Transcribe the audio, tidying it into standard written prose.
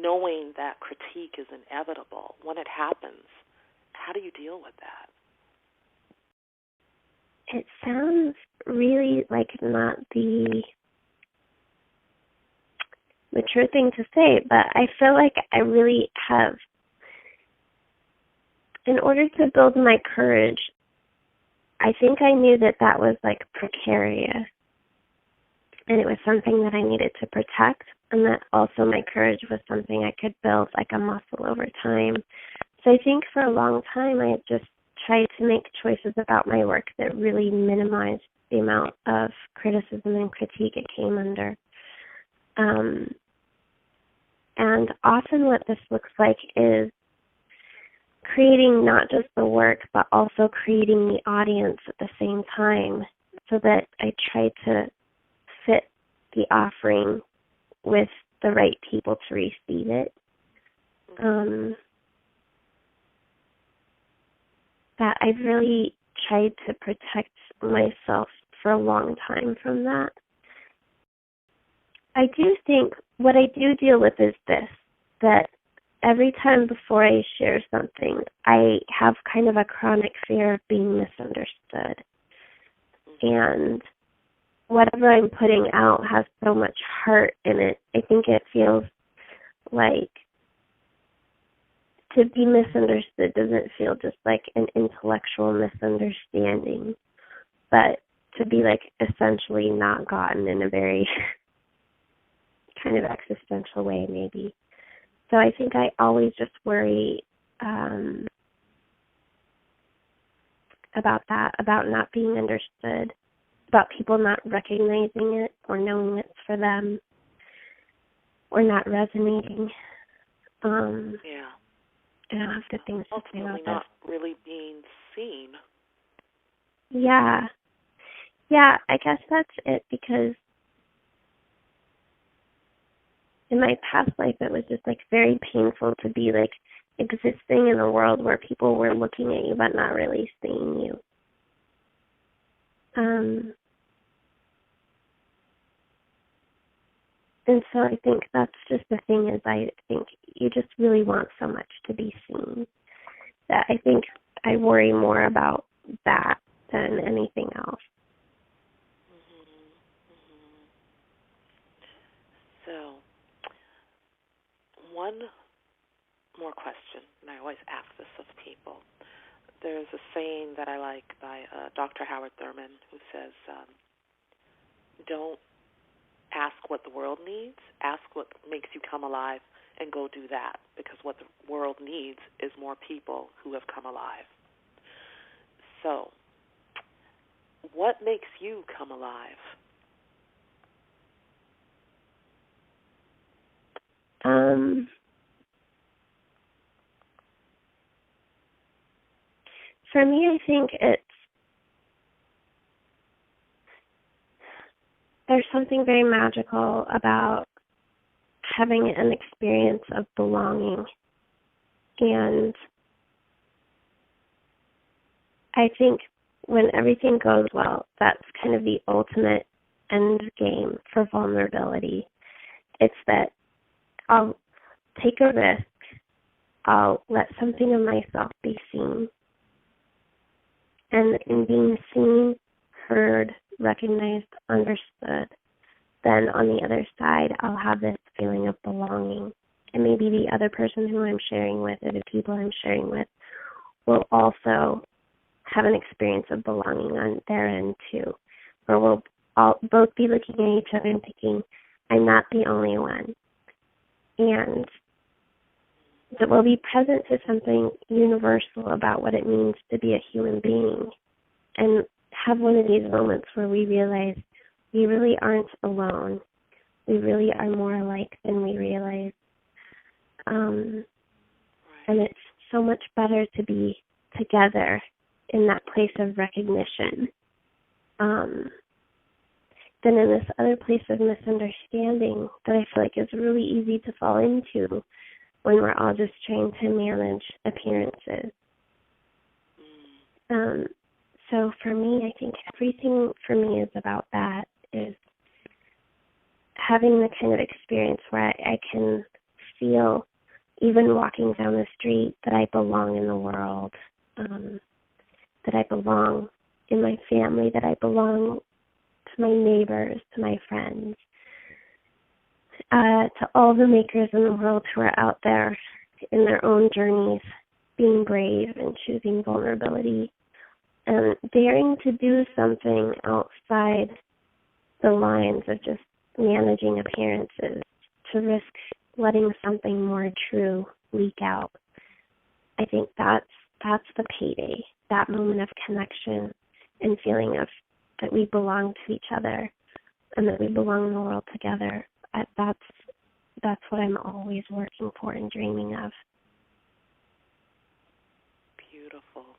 knowing that critique is inevitable, when it happens, how do you deal with that? It sounds really like not the mature thing to say, but I feel like I really have, in order to build my courage, I think I knew that that was like precarious, and it was something that I needed to protect, and that also my courage was something I could build like a muscle over time. So I think for a long time I had just tried to make choices about my work that really minimized the amount of criticism and critique it came under. And often what this looks like is creating not just the work, but also creating the audience at the same time, so that I try to fit the offering with the right people to receive it. That I've really tried to protect myself for a long time from that. I do think what I do deal with is this, that every time before I share something, I have kind of a chronic fear of being misunderstood. And whatever I'm putting out has so much heart in it. I think it feels like to be misunderstood doesn't feel just like an intellectual misunderstanding, but to be like essentially not gotten in a very kind of existential way maybe. So I think I always just worry about that, about not being understood, about people not recognizing it or knowing it's for them or not resonating. Yeah. I don't have good things to say about that. Not really being seen. Yeah. Yeah, I guess that's it, because in my past life it was just like very painful to be like existing in a world where people were looking at you but not really seeing you. And so I think that's just the thing, is I think you just really want so much to be seen that I think I worry more about that than anything else. So, one more question, and I always ask this of people. There's a saying that I like by Dr. Howard Thurman, who says, don't ask what the world needs, ask what makes you come alive, and go do that, because what the world needs is more people who have come alive. So, what makes you come alive? For me, I think there's something very magical about having an experience of belonging. And I think when everything goes well, that's kind of the ultimate end game for vulnerability. It's that I'll take a risk, I'll let something of myself be seen. And in being seen, heard, recognized, understood, then on the other side, I'll have this feeling of belonging. And maybe the other person who I'm sharing with, or the people I'm sharing with, will also have an experience of belonging on their end too. Or we'll all both be looking at each other and thinking, I'm not the only one. And that we'll be present to something universal about what it means to be a human being, and have one of these moments where we realize we really aren't alone. We really are more alike than we realize. And it's so much better to be together in that place of recognition than in this other place of misunderstanding that I feel like is really easy to fall into when we're all just trying to manage appearances. So for me, I think everything for me is about that, is having the kind of experience where I can feel, even walking down the street, that I belong in the world, that I belong in my family, that I belong to my neighbors, to my friends, to all the makers in the world who are out there in their own journeys, being brave and choosing vulnerability and daring to do something outside the lines of just managing appearances, to risk letting something more true leak out. I think that's the payday, that moment of connection and feeling of that we belong to each other and that we belong in the world together. That's what I'm always working for and dreaming of. Beautiful.